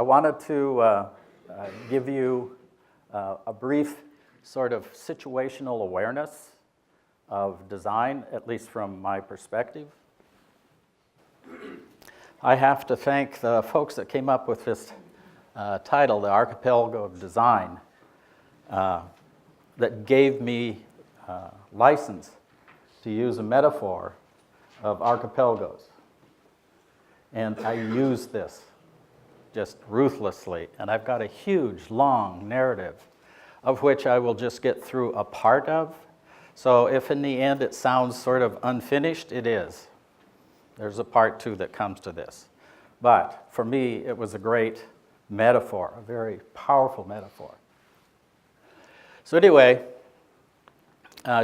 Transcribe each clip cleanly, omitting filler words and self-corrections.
I wanted to give you a brief sort of situational awareness of design, at least from my perspective. I have to thank the folks that came up with this title, The Archipelago of Design, that gave me license to use a metaphor of archipelagos. And I use this just ruthlessly. And I've got a huge, long narrative of which I will just get through a part of. So if in the end it sounds sort of unfinished, it is. There's a part two that comes to this. But for me, it was a great metaphor, a very powerful metaphor. So anyway,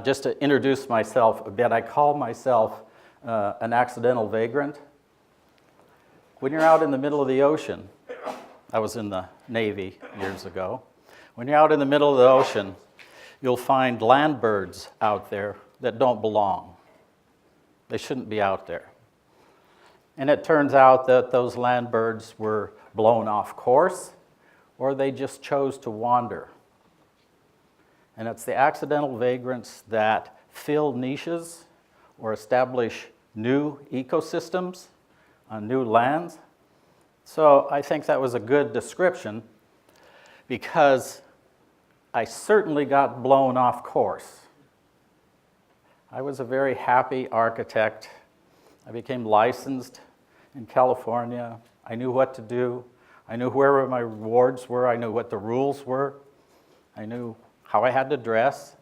just to introduce myself a bit, I call myself an accidental vagrant. When you're out in the middle of the ocean, I was in the Navy years ago. When you're out in the middle of the ocean, you'll find land birds out there that don't belong. They shouldn't be out there. And it turns out that those land birds were blown off course, or they just chose to wander. And it's the accidental vagrants that fill niches or establish new ecosystems on new lands. So I think that was a good description, because I certainly got blown off course. I was a very happy architect. I became licensed in California. I knew what to do. I knew where my rewards were. I knew what the rules were. I knew how I had to dress.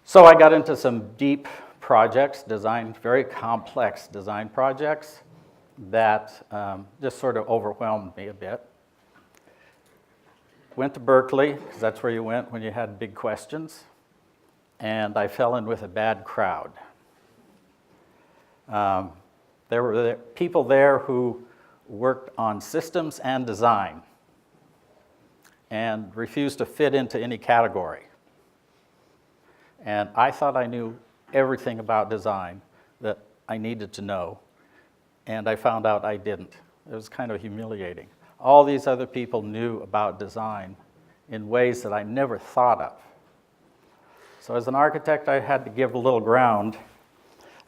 So I got into some deep projects, very complex design projects that just sort of overwhelmed me a bit. Went to Berkeley, because that's where you went when you had big questions, and I fell in with a bad crowd. There were people there who worked on systems and design and refused to fit into any category. And I thought I knew everything about design that I needed to know, and I found out I didn't. It was kind of humiliating. All these other people knew about design in ways that I never thought of. So as an architect, I had to give a little ground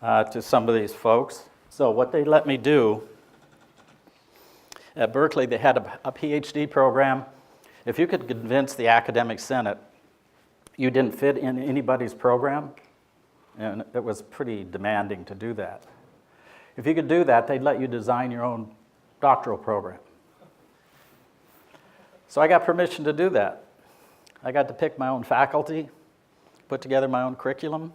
to some of these folks. So what they let me do, at Berkeley, they had a PhD program. If you could convince the academic senate you didn't fit in anybody's program, and it was pretty demanding to do that. If you could do that, they'd let you design your own doctoral program. So I got permission to do that. I got to pick my own faculty, put together my own curriculum.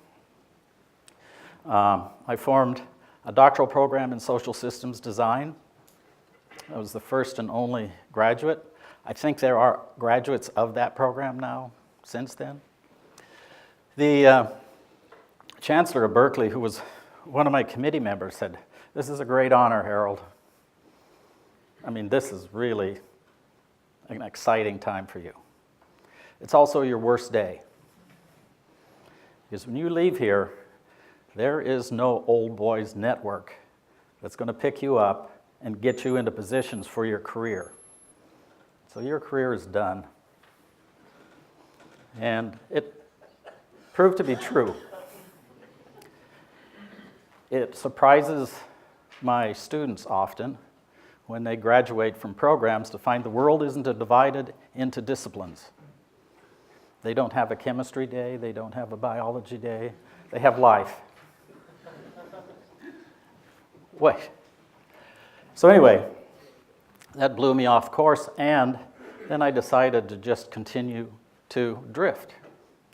I formed a doctoral program in social systems design. I was the first and only graduate. I think there are graduates of that program now since then. The chancellor of Berkeley, who was one of my committee members, said, "This is a great honor, Harold. I mean, this is really an exciting time for you. It's also your worst day. Because when you leave here, there is no old boys network that's going to pick you up and get you into positions for your career. So your career is done." And it proved to be true. It surprises my students often when they graduate from programs to find the world isn't divided into disciplines. They don't have a chemistry day, they don't have a biology day, they have life. Wait. So anyway, that blew me off course, and then I decided to just continue to drift.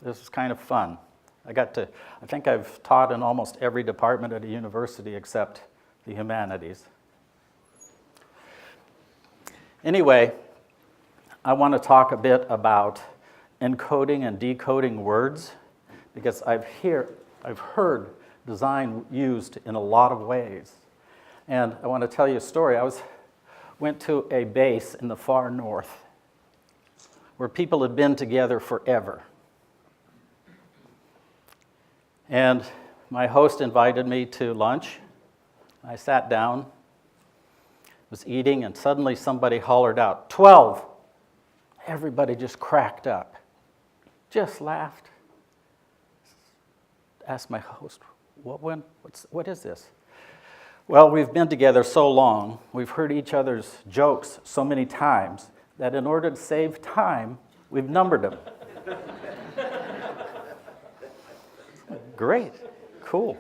This was kind of fun. I think I've taught in almost every department at a university except the humanities. Anyway, I want to talk a bit about encoding and decoding words, because I've heard design used in a lot of ways. And I want to tell you a story. Went to a base in the far north where people had been together forever. And my host invited me to lunch. I sat down, was eating, and suddenly somebody hollered out, 12! Everybody just cracked up, just laughed. Asked my host, what is this? Well, we've been together so long, we've heard each other's jokes so many times, that in order to save time, we've numbered them. Great, cool.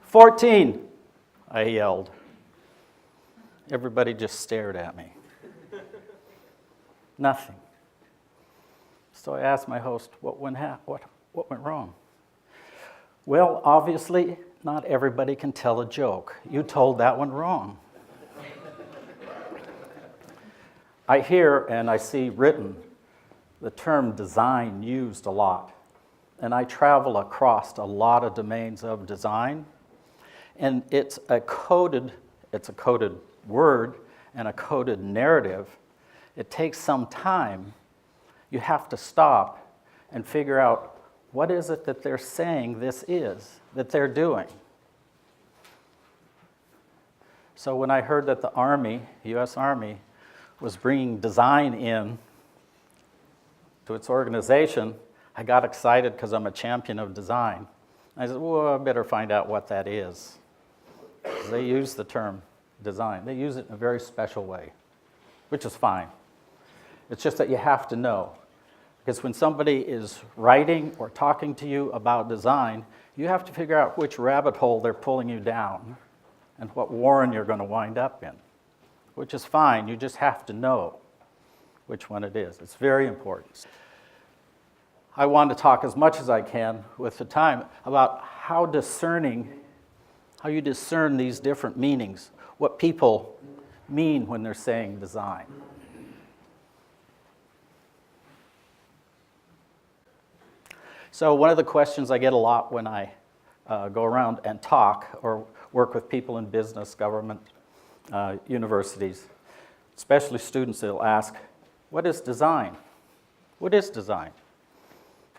14, I yelled. Everybody just stared at me. Nothing. So I asked my host, what went wrong? Well, obviously, not everybody can tell a joke. You told that one wrong. I hear and I see written the term design used a lot. And I travel across a lot of domains of design. And it's a coded word and a coded narrative. It takes some time. You have to stop and figure out what is it that they're saying this is, that they're doing. So when I heard that the Army, U.S. Army, was bringing design in to its organization, I got excited because I'm a champion of design. I said, well, I better find out what that is. They use the term design. They use it in a very special way, which is fine. It's just that you have to know. Because when somebody is writing or talking to you about design, you have to figure out which rabbit hole they're pulling you down and what warren you're going to wind up in, which is fine. You just have to know which one it is. It's very important. I want to talk as much as I can with the time about how you discern these different meanings, what people mean when they're saying design. So one of the questions I get a lot when I go around and talk or work with people in business, government, universities, especially students, they'll ask, what is design? What is design?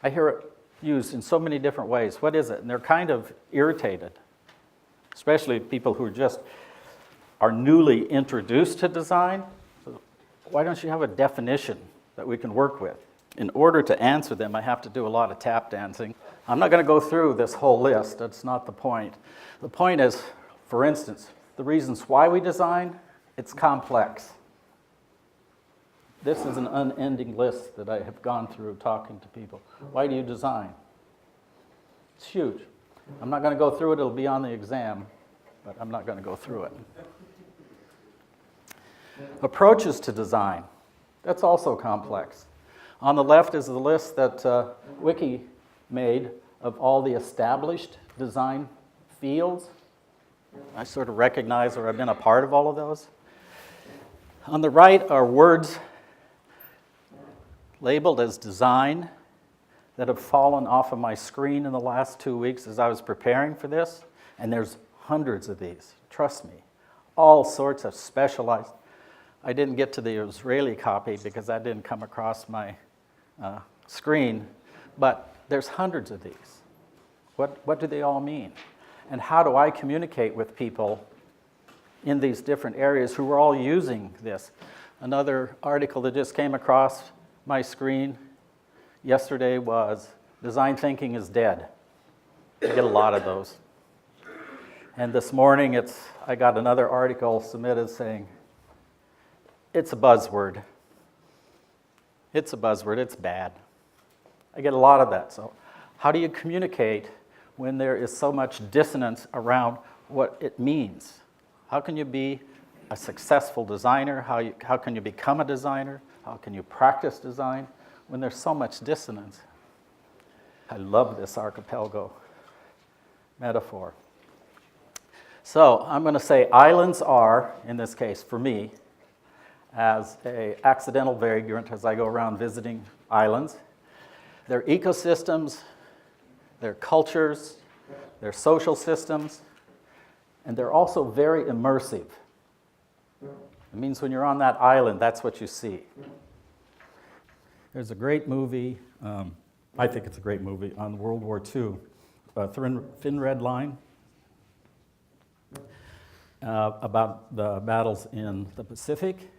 I hear it used in so many different ways. What is it? And they're kind of irritated, especially people who are newly introduced to design. So why don't you have a definition that we can work with? In order to answer them, I have to do a lot of tap dancing. I'm not going to go through this whole list. That's not the point. The point is, for instance, the reasons why we design, it's complex. This is an unending list that I have gone through talking to people. Why do you design? It's huge. I'm not going to go through it. It'll be on the exam, but I'm not going to go through it. Approaches to design. That's also complex. On the left is the list that Wiki made of all the established design fields. I sort of recognize or I've been a part of all of those. On the right are words labeled as design that have fallen off of my screen in the last 2 weeks as I was preparing for this. And there's hundreds of these, trust me. All sorts of specialized. I didn't get to the Israeli copy because that didn't come across my screen, but there's hundreds of these. What do they all mean? And how do I communicate with people in these different areas who are all using this? Another article that just came across my screen yesterday was Design Thinking is Dead. I get a lot of those. And this morning I got another article submitted saying, it's a buzzword. It's a buzzword, it's bad. I get a lot of that. So how do you communicate when there is so much dissonance around what it means? How can you be a successful designer? How can you become a designer? How can you practice design when there's so much dissonance? I love this archipelago metaphor. So I'm going to say islands are, in this case for me, as an accidental vagrant as I go around visiting islands. Their ecosystems, their cultures, their social systems, and they're also very immersive. It means when you're on that island, that's what you see. There's a great movie, I think it's a great movie, on World War II, Thin Red Line. about the battles in the Pacific.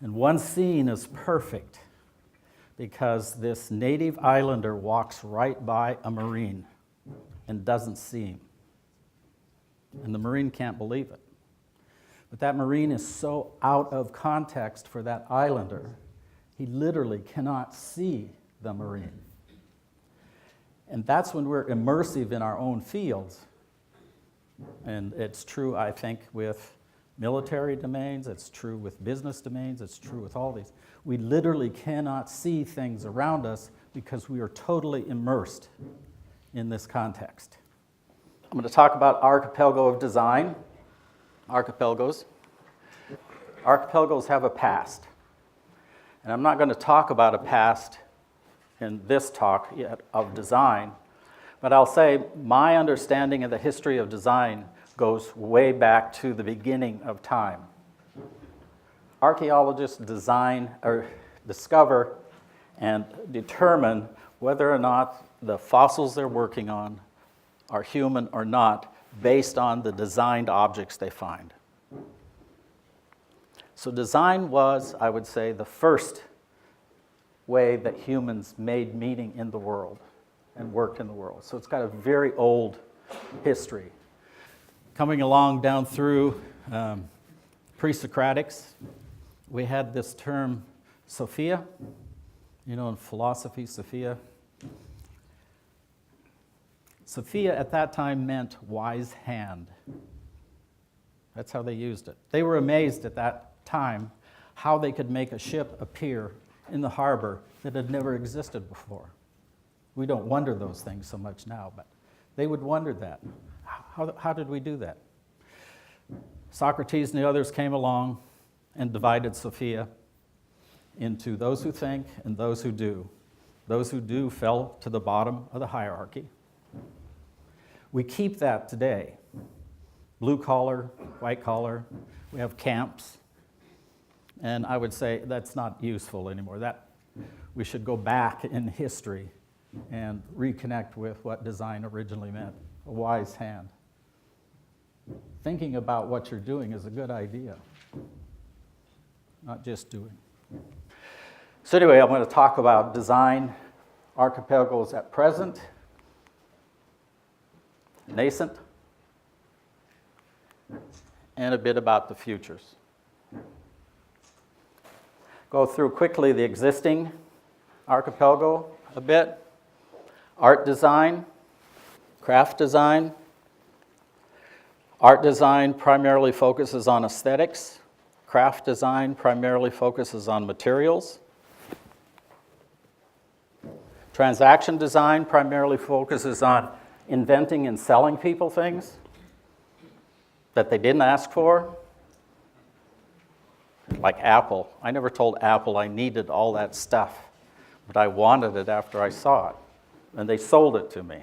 And one scene is perfect because this native islander walks right by a Marine and doesn't see him. And the Marine can't believe it. But that Marine is so out of context for that islander, he literally cannot see the Marine. And that's when we're immersive in our own fields. And it's true, I think, with military domains, it's true with business domains, it's true with all these. We literally cannot see things around us because we are totally immersed in this context. I'm going to talk about archipelago of design. Archipelagos. Archipelagos have a past. And I'm not going to talk about a past in this talk yet of design, but I'll say my understanding of the history of design goes way back to the beginning of time. Archaeologists design or discover and determine whether or not the fossils they're working on are human or not based on the designed objects they find. So design was, I would say, the first way that humans made meaning in the world and worked in the world. So it's got a very old history. Coming along down through pre-Socratics, we had this term Sophia, in philosophy, Sophia. Sophia at that time meant wise hand. That's how they used it. They were amazed at that time how they could make a ship appear in the harbor that had never existed before. We don't wonder those things so much now, but they would wonder that. How did we do that? Socrates and the others came along and divided Sophia into those who think and those who do. Those who do fell to the bottom of the hierarchy. We keep that today. Blue collar, white collar, we have camps. And I would say that's not useful anymore. That we should go back in history and reconnect with what design originally meant, a wise hand. Thinking about what you're doing is a good idea, not just doing. So anyway, I'm going to talk about design archipelagos at present, nascent, and a bit about the futures. Go through quickly the existing archipelago a bit. Art design, craft design. Art design primarily focuses on aesthetics. Craft design primarily focuses on materials. Transaction design primarily focuses on inventing and selling people things that they didn't ask for. Like Apple. I never told Apple I needed all that stuff, but I wanted it after I saw it, and they sold it to me.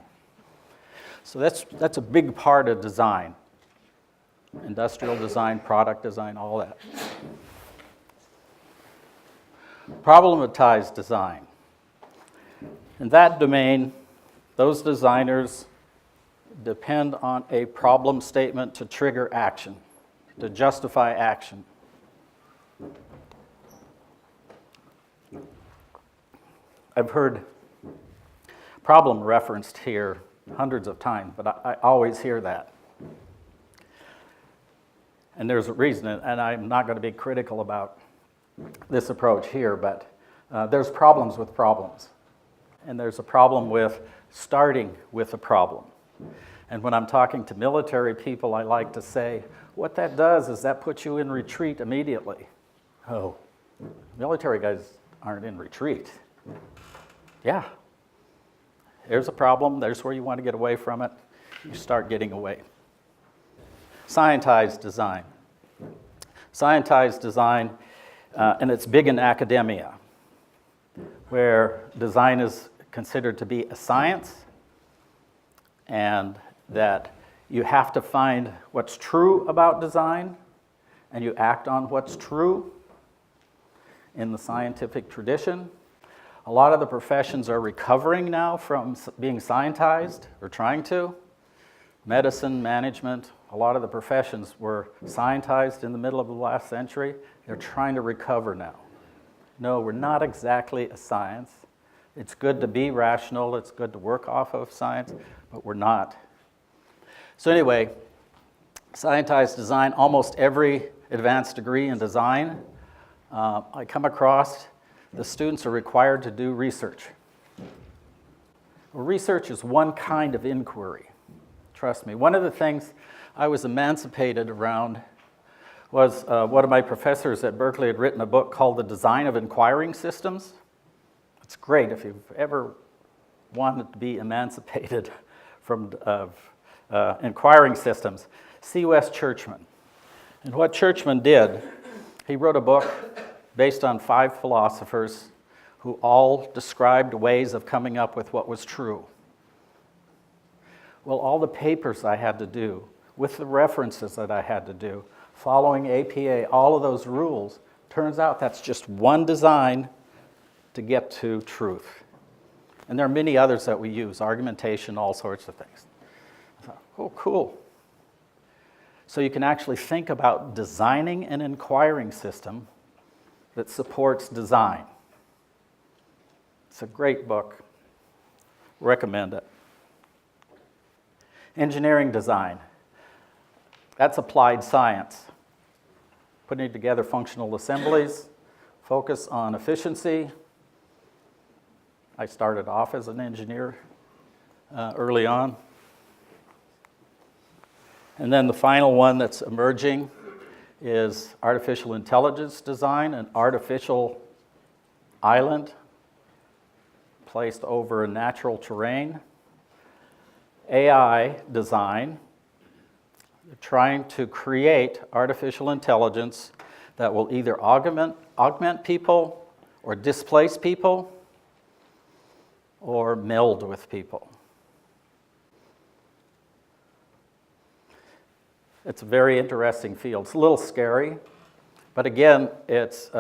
So that's a big part of design. Industrial design, product design, all that. Problematized design. In that domain, those designers depend on a problem statement to trigger action, to justify action. I've heard problem referenced here hundreds of times, but I always hear that. And there's a reason, and I'm not going to be critical about this approach here, but there's problems with problems. And there's a problem with starting with a problem. And when I'm talking to military people, I like to say, what that does is that puts you in retreat immediately. Oh, military guys aren't in retreat. Yeah. There's a problem. There's where you want to get away from it. You start getting away. Scientized design. Scientized design, and it's big in academia, where design is considered to be a science, and that you have to find what's true about design, and you act on what's true in the scientific tradition. A lot of the professions are recovering now from being scientized, or trying to. Medicine, management, a lot of the professions were scientized in the middle of the last century. They're trying to recover now. No, we're not exactly a science. It's good to be rational, it's good to work off of science, but we're not. So anyway, scientized design, almost every advanced degree in design I come across, the students are required to do research. Well, research is one kind of inquiry. Trust me. One of the things I was emancipated around was one of my professors at Berkeley had written a book called The Design of Inquiring Systems. It's great if you've ever wanted to be emancipated from inquiring systems. C. West Churchman. And what Churchman did, he wrote a book based on 5 philosophers who all described ways of coming up with what was true. Well, all the papers I had to do, with the references that I had to do, following APA, all of those rules, turns out that's just one design to get to truth. And there are many others that we use, argumentation, all sorts of things. I thought, oh, cool. So you can actually think about designing an inquiring system that supports design. It's a great book. Recommend it. Engineering design. That's applied science. Putting together functional assemblies, focus on efficiency. I started off as an engineer early on. And then the final one that's emerging is artificial intelligence design, an artificial island placed over a natural terrain. AI design, trying to create artificial intelligence that will either augment people or displace people or meld with people. It's a very interesting field. It's a little scary, but again, it's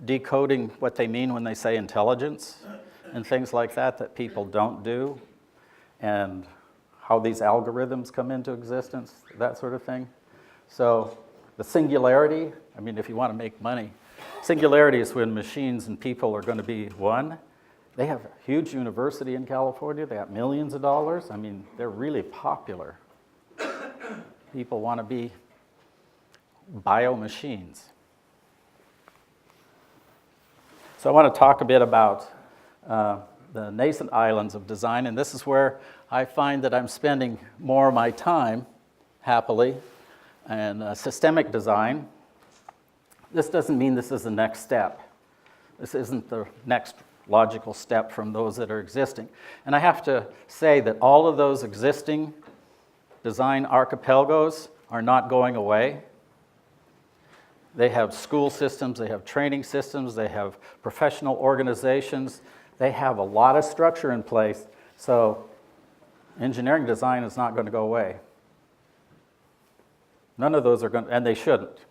decoding what they mean when they say intelligence and things like that people don't do, and how these algorithms come into existence, that sort of thing. So the singularity, I mean, if you want to make money, singularity is when machines and people are going to be one. They have a huge university in California. They have millions of dollars. I mean, they're really popular. People want to be bio-machines. So I want to talk a bit about the nascent islands of design, and this is where I find that I'm spending more of my time, happily, in systemic design. This doesn't mean this is the next step. This isn't the next logical step from those that are existing. And I have to say that all of those existing design archipelagos are not going away. They have school systems, they have training systems, they have professional organizations, they have a lot of structure in place, so engineering design is not going to go away. None of those are going to, and they shouldn't.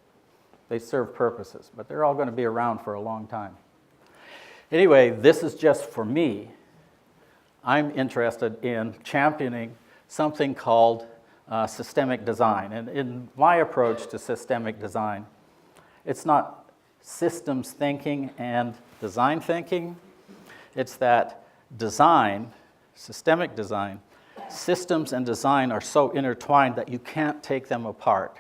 They serve purposes, but they're all going to be around for a long time. Anyway, this is just for me. I'm interested in championing something called systemic design. And in my approach to systemic design, it's not systems thinking and design thinking. It's that design, systemic design, systems and design are so intertwined that you can't take them apart.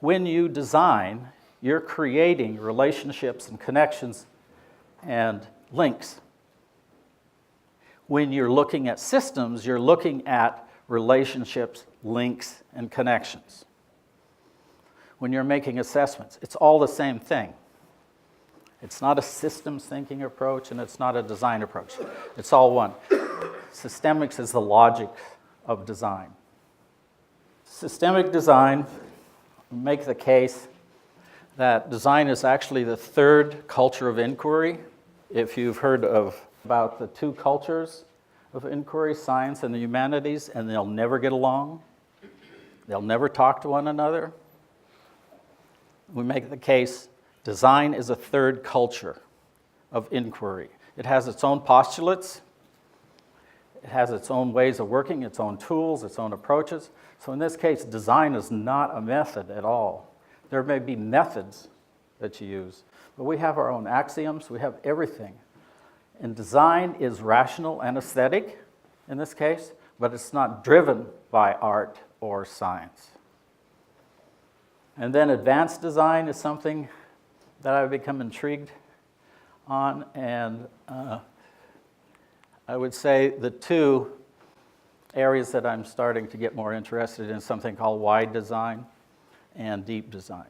When you design, you're creating relationships and connections and links. When you're looking at systems, you're looking at relationships, links, and connections. When you're making assessments, it's all the same thing. It's not a systems thinking approach, and it's not a design approach. It's all one. Systemics is the logic of design. Systemic design makes the case that design is actually the third culture of inquiry. If you've heard about the 2 cultures of inquiry, science and the humanities, and they'll never get along. They'll never talk to one another. We make the case design is a third culture of inquiry. It has its own postulates. It has its own ways of working, its own tools, its own approaches. So in this case, design is not a method at all. There may be methods that you use, but we have our own axioms, we have everything. And design is rational and aesthetic in this case, but it's not driven by art or science. And then advanced design is something that I've become intrigued on, and I would say the two areas that I'm starting to get more interested in something called wide design and deep design.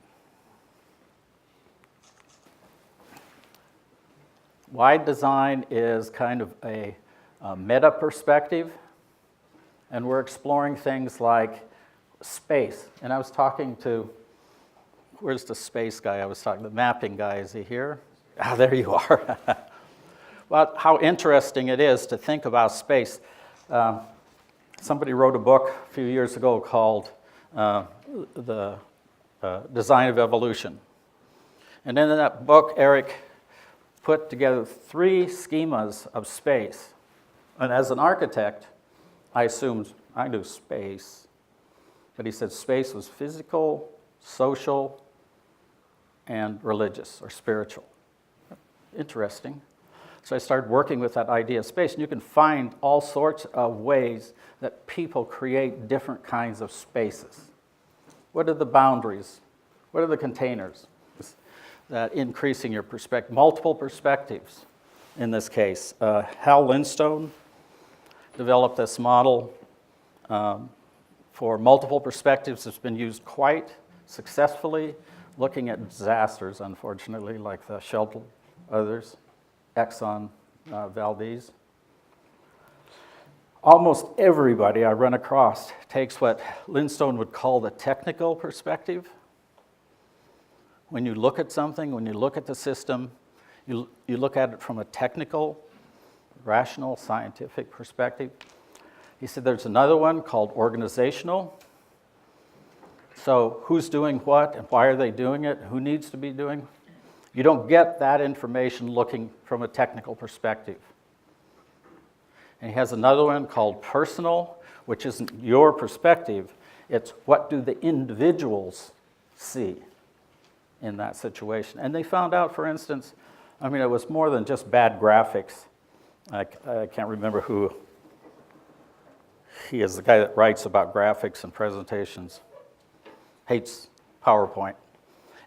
Wide design is kind of a meta perspective, and we're exploring things like space. And I was talking to, where's the space guy I was talking, the mapping guy, is he here? Ah, there you are. Well, how interesting it is to think about space. Somebody wrote a book a few years ago called The Design of Evolution. And in that book, Eric put together 3 schemas of space. And as an architect, I assumed I knew space. But he said space was physical, social, and religious or spiritual. Interesting. So I started working with that idea of space, and you can find all sorts of ways that people create different kinds of spaces. What are the boundaries? What are the containers? That increasing your perspective, multiple perspectives in this case. Hal Lindstone developed this model for multiple perspectives. It's been used quite successfully, looking at disasters, unfortunately, like the Shelter, others, Exxon Valdez. Almost everybody I run across takes what Lindstone would call the technical perspective. When you look at something, when you look at the system, you look at it from a technical, rational, scientific perspective. He said there's another one called organizational. So who's doing what and why are they doing it? Who needs to be doing? You don't get that information looking from a technical perspective. And he has another one called personal, which isn't your perspective. It's what do the individuals see in that situation. And they found out, for instance, I mean, it was more than just bad graphics. I can't remember who he is, the guy that writes about graphics and presentations. Hates PowerPoint.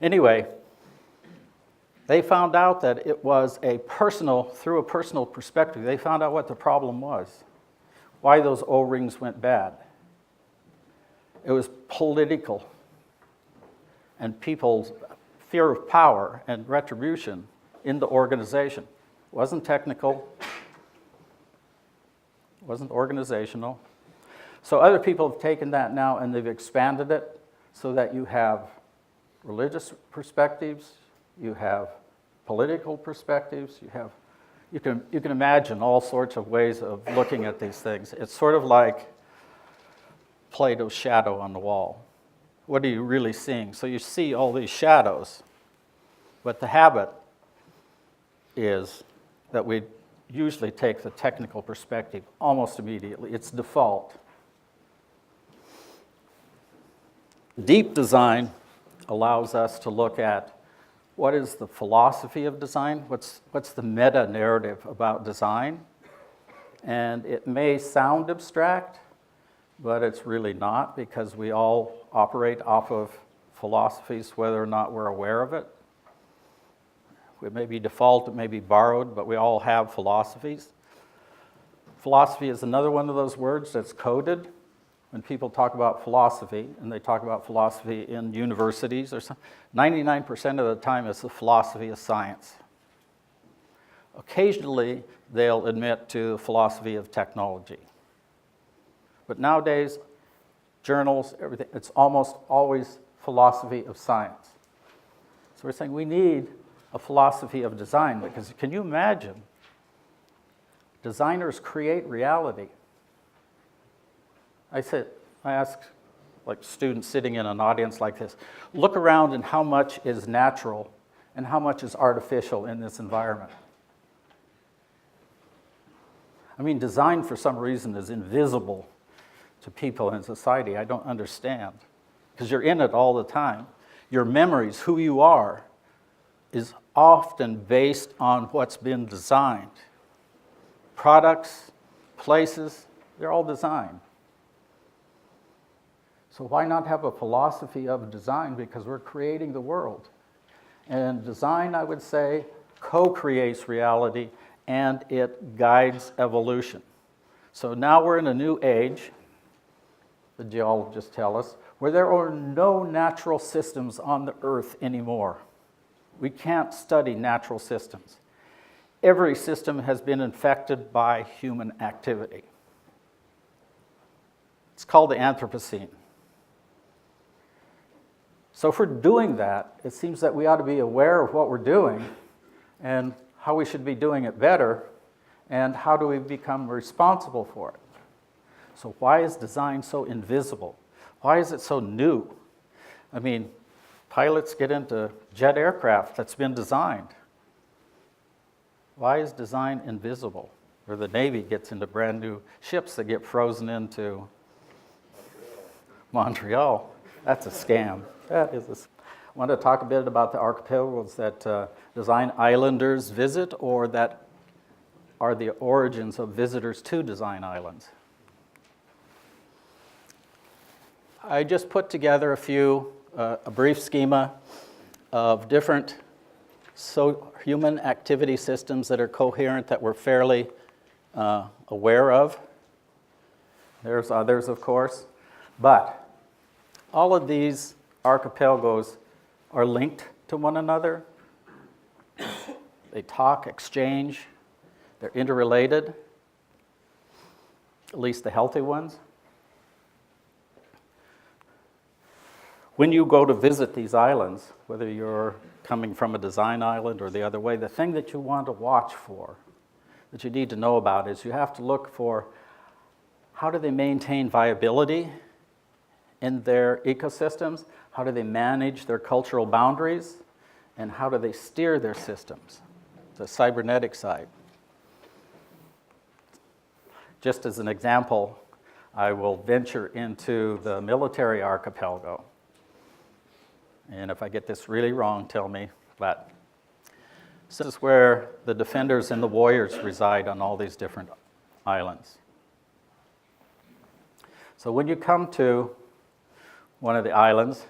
Anyway, they found out that it was through a personal perspective, they found out what the problem was, why those O-rings went bad. It was political, and people's fear of power and retribution in the organization. It wasn't technical, it wasn't organizational. So other people have taken that now and they've expanded it so that you have religious perspectives, you have political perspectives, you can imagine all sorts of ways of looking at these things. It's sort of like Plato's shadow on the wall. What are you really seeing? So you see all these shadows, but the habit is that we usually take the technical perspective almost immediately. It's default. Deep design allows us to look at what is the philosophy of design, what's the meta-narrative about design. And it may sound abstract, but it's really not, because we all operate off of philosophies whether or not we're aware of it. It may be default, it may be borrowed, but we all have philosophies. Philosophy is another one of those words that's coded. When people talk about philosophy, and they talk about philosophy in universities or something, 99% of the time it's the philosophy of science. Occasionally, they'll admit to the philosophy of technology. But nowadays, journals, everything, it's almost always philosophy of science. So we're saying we need a philosophy of design, because can you imagine? Designers create reality. I ask like students sitting in an audience like this, look around and how much is natural and how much is artificial in this environment. I mean, design for some reason is invisible to people in society. I don't understand, because you're in it all the time. Your memories, who you are, is often based on what's been designed. Products, places, they're all designed. So why not have a philosophy of design? Because we're creating the world. And design, I would say, co-creates reality and it guides evolution. So now we're in a new age, the geologists tell us, where there are no natural systems on the earth anymore. We can't study natural systems. Every system has been infected by human activity. It's called the Anthropocene. So if we're doing that, it seems that we ought to be aware of what we're doing and how we should be doing it better, and how do we become responsible for it. So why is design so invisible? Why is it so new? I mean, pilots get into jet aircraft that's been designed. Why is design invisible? Or the Navy gets into brand new ships that get frozen into Montreal. That's a scam. That is I want to talk a bit about the archipelagos that design islanders visit, or that are the origins of visitors to design islands. I just put together a brief schema of different human activity systems that are coherent, that we're fairly aware of. There's others, of course, but all of these archipelagos are linked to one another. They talk, exchange, they're interrelated, at least the healthy ones. When you go to visit these islands, whether you're coming from a design island or the other way, the thing that you want to watch for, that you need to know about, is you have to look for how do they maintain viability in their ecosystems, how do they manage their cultural boundaries, and how do they steer their systems, the cybernetic side. Just as an example, I will venture into the military archipelago. And if I get this really wrong, tell me. But this is where the defenders and the warriors reside on all these different islands. So when you come to one of the islands,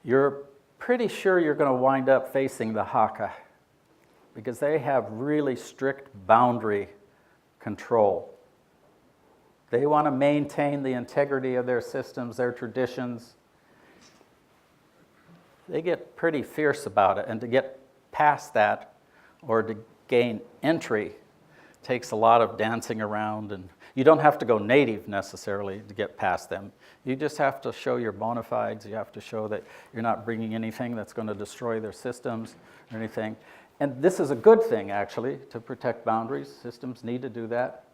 you're pretty sure you're going to wind up facing the Haka, because they have really strict boundary control. They want to maintain the integrity of their systems, their traditions. They get pretty fierce about it, and to get past that or to gain entry takes a lot of dancing around, and you don't have to go native necessarily to get past them. You just have to show your bona fides. You have to show that you're not bringing anything that's going to destroy their systems or anything. And this is a good thing, actually, to protect boundaries. Systems need to do that.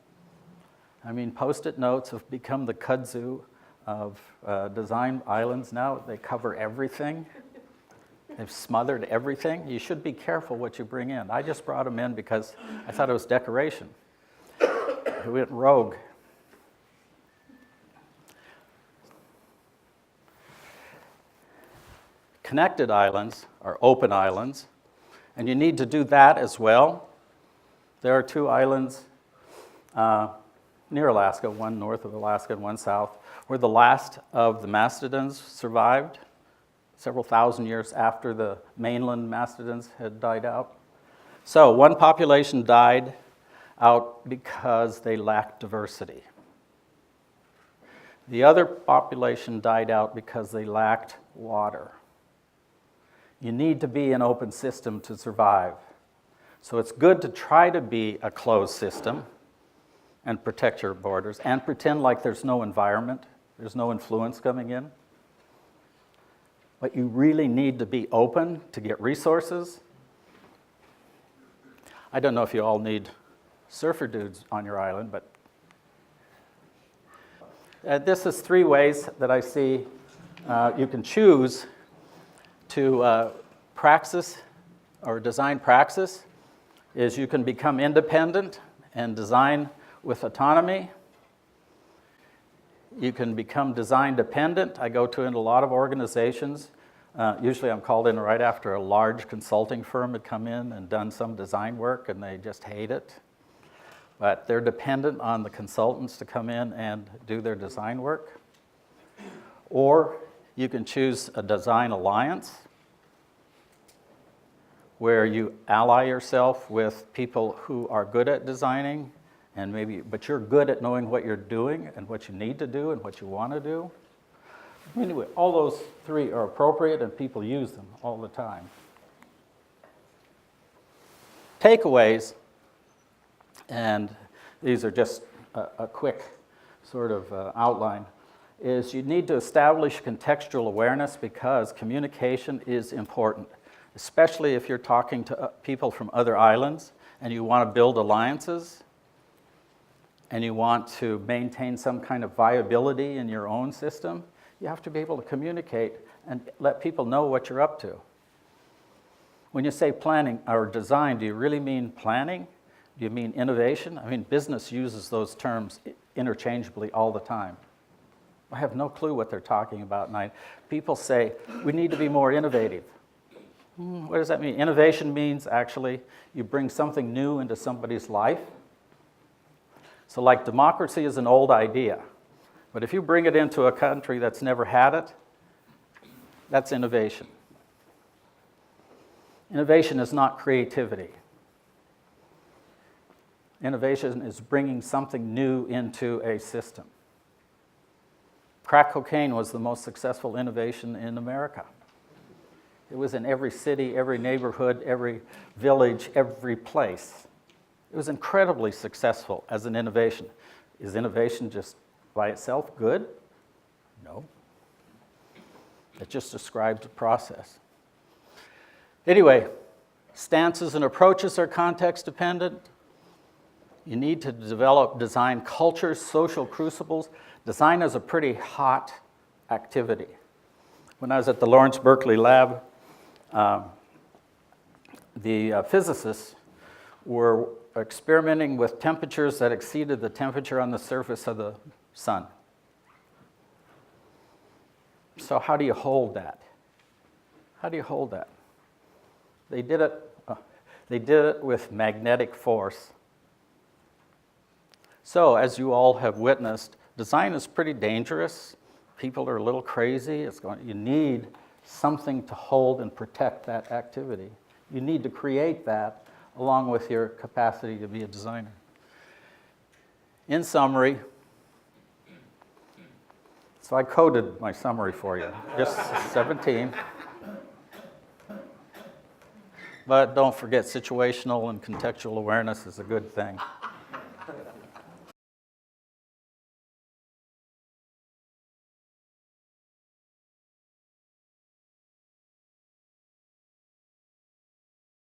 I mean, Post-it notes have become the kudzu of design islands now. They cover everything. They've smothered everything. You should be careful what you bring in. I just brought them in because I thought it was decoration. It went rogue. Connected islands are open islands, and you need to do that as well. There are two islands near Alaska, one north of Alaska and one south, where the last of the mastodons survived several thousand years after the mainland mastodons had died out. So one population died out because they lacked diversity. The other population died out because they lacked water. You need to be an open system to survive. So it's good to try to be a closed system and protect your borders and pretend like there's no environment, there's no influence coming in. But you really need to be open to get resources. I don't know if you all need surfer dudes on your island, but this is 3 ways that I see you can choose to praxis or design praxis is you can become independent and design with autonomy. You can become design dependent. I go to in a lot of organizations. Usually I'm called in right after a large consulting firm had come in and done some design work and they just hate it. But they're dependent on the consultants to come in and do their design work. Or you can choose a design alliance where you ally yourself with people who are good at designing, but you're good at knowing what you're doing and what you need to do and what you want to do. Anyway, all those three are appropriate and people use them all the time. Takeaways, and these are just a quick sort of outline, is you need to establish contextual awareness because communication is important, especially if you're talking to people from other islands and you want to build alliances and you want to maintain some kind of viability in your own system. You have to be able to communicate and let people know what you're up to. When you say planning or design, do you really mean planning? Do you mean innovation? I mean, business uses those terms interchangeably all the time. I have no clue what they're talking about. And people say, we need to be more innovative. What does that mean? Innovation means actually you bring something new into somebody's life. So like democracy is an old idea. But if you bring it into a country that's never had it, that's innovation. Innovation is not creativity. Innovation is bringing something new into a system. Crack cocaine was the most successful innovation in America. It was in every city, every neighborhood, every village, every place. It was incredibly successful as an innovation. Is innovation just by itself good? No. It just describes a process. Anyway, stances and approaches are context dependent. You need to develop design cultures, social crucibles. Design is a pretty hot activity. When I was at the Lawrence Berkeley lab, the physicists were experimenting with temperatures that exceeded the temperature on the surface of the sun. So how do you hold that? How do you hold that? They did it with magnetic force. So, as you all have witnessed, design is pretty dangerous. People are a little crazy. You need something to hold and protect that activity. You need to create that along with your capacity to be a designer. In summary, so I coded my summary for you, just 17. But don't forget, situational and contextual awareness is a good thing.